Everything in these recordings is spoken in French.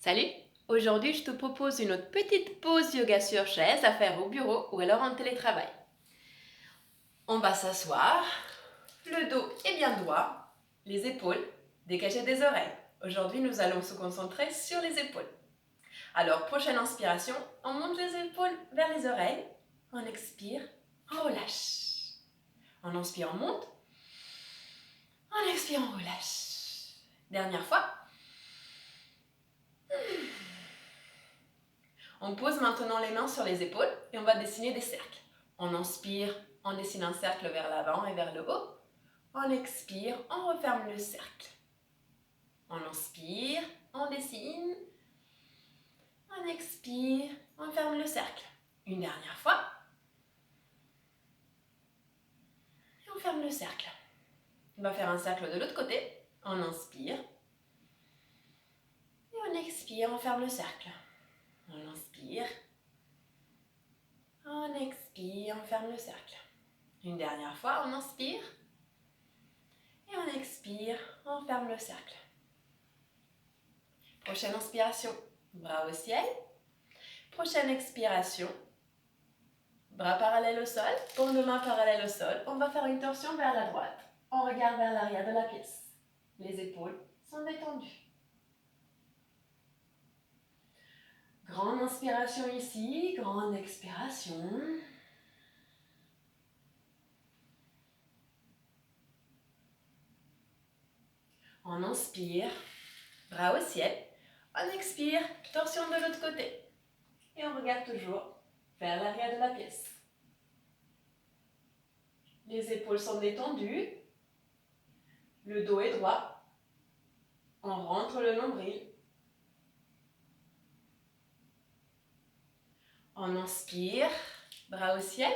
Salut! Aujourd'hui, je te propose une autre petite pause yoga sur chaise à faire au bureau ou alors en télétravail. On va s'asseoir, le dos est bien droit, les épaules dégagées des oreilles. Aujourd'hui, nous allons se concentrer sur les épaules. Alors, prochaine inspiration, on monte les épaules vers les oreilles, on expire, on relâche. On inspire, on monte, on expire, on relâche. Dernière fois. On pose maintenant les mains sur les épaules et on va dessiner des cercles. On inspire, on dessine un cercle vers l'avant et vers le haut. On expire, on referme le cercle. On inspire, on dessine. On expire, on ferme le cercle. Une dernière fois. Et on ferme le cercle. On va faire un cercle de l'autre côté. On inspire. Et on expire, on ferme le cercle. On inspire. On expire, on ferme le cercle. Une dernière fois, on inspire. Et on expire, on ferme le cercle. Prochaine inspiration, bras au ciel. Prochaine expiration, bras parallèles au sol, paume de main parallèle au sol. On va faire une torsion vers la droite. On regarde vers l'arrière de la pièce. Les épaules sont détendues. Grande inspiration ici, grande expiration. On inspire, bras au ciel. On expire, torsion de l'autre côté. Et on regarde toujours vers l'arrière de la pièce. Les épaules sont détendues. Le dos est droit. On rentre le nombril. On inspire, bras au ciel.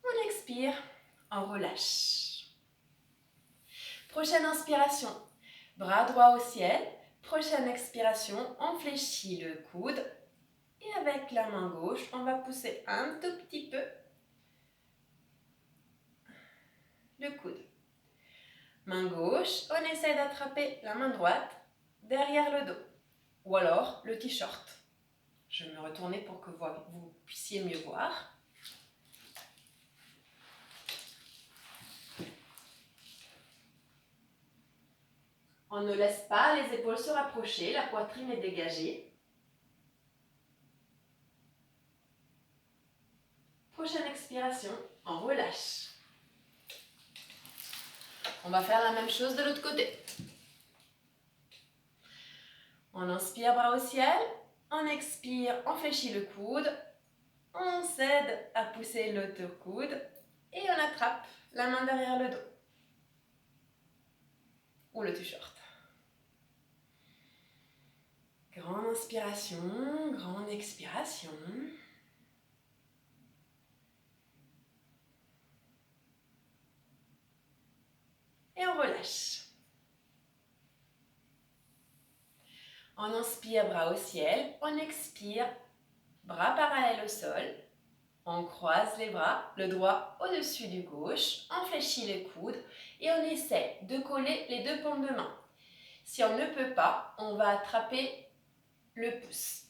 On expire, on relâche. Prochaine inspiration, bras droit au ciel. Prochaine expiration, on fléchit le coude. Et avec la main gauche, on va pousser un tout petit peu le coude. Main gauche, on essaie d'attraper la main droite derrière le dos. Ou alors le t-shirt. Je vais me retourner pour que vous puissiez mieux voir. On ne laisse pas les épaules se rapprocher, la poitrine est dégagée. Prochaine expiration, on relâche. On va faire la même chose de l'autre côté. On inspire, bras au ciel. On expire, on fléchit le coude. On s'aide à pousser l'autre coude. Et on attrape la main derrière le dos. Ou le t-shirt. Grande inspiration, grande expiration. Et on relâche. On inspire, bras au ciel. On expire, bras parallèles au sol. On croise les bras, le droit au-dessus du gauche. On fléchit les coudes et on essaie de coller les deux paumes de main. Si on ne peut pas, on va attraper le pouce.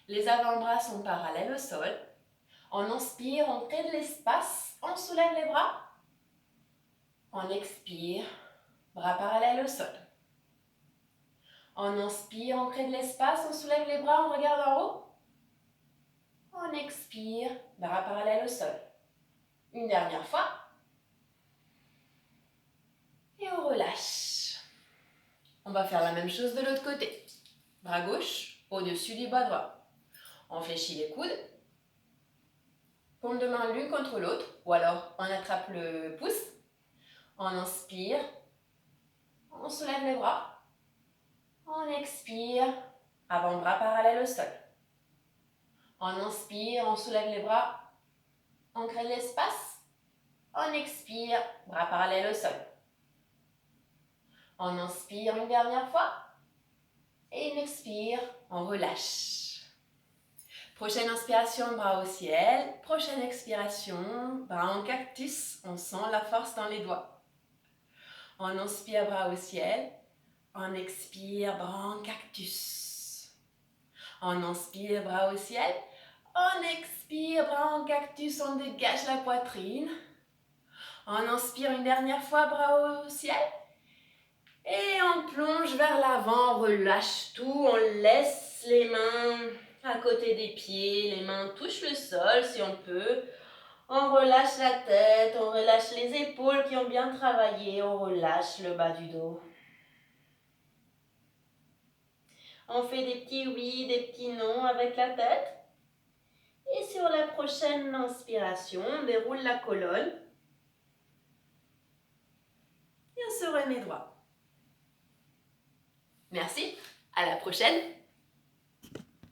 Les avant-bras sont parallèles au sol. On inspire, on crée de l'espace, on soulève les bras. On expire, bras parallèles au sol. On inspire, on crée de l'espace, on soulève les bras, on regarde en haut. On expire, bras parallèles au sol. Une dernière fois. Et on relâche. On va faire la même chose de l'autre côté. Bras gauche au-dessus du bras droit. On fléchit les coudes. Paume de main l'une contre l'autre. Ou alors on attrape le pouce. On inspire. On soulève les bras. On expire. Avant-bras parallèle au sol. On inspire, on soulève les bras. On crée de l'espace. On expire. Bras parallèles au sol. On inspire une dernière fois. Et une expire, on relâche. Prochaine inspiration, bras au ciel. Prochaine expiration, bras en cactus. On sent la force dans les doigts. On inspire, bras au ciel. On expire, bras en cactus. On inspire, bras au ciel. On expire, bras en cactus, on dégage la poitrine. On inspire une dernière fois, bras au ciel. Et on plonge vers l'avant, on relâche tout, on laisse les mains à côté des pieds, les mains touchent le sol si on peut. On relâche la tête, on relâche les épaules qui ont bien travaillé, on relâche le bas du dos. On fait des petits oui, des petits non avec la tête. Et sur la prochaine inspiration, on déroule la colonne. Et on se remet droit. Merci, à la prochaine.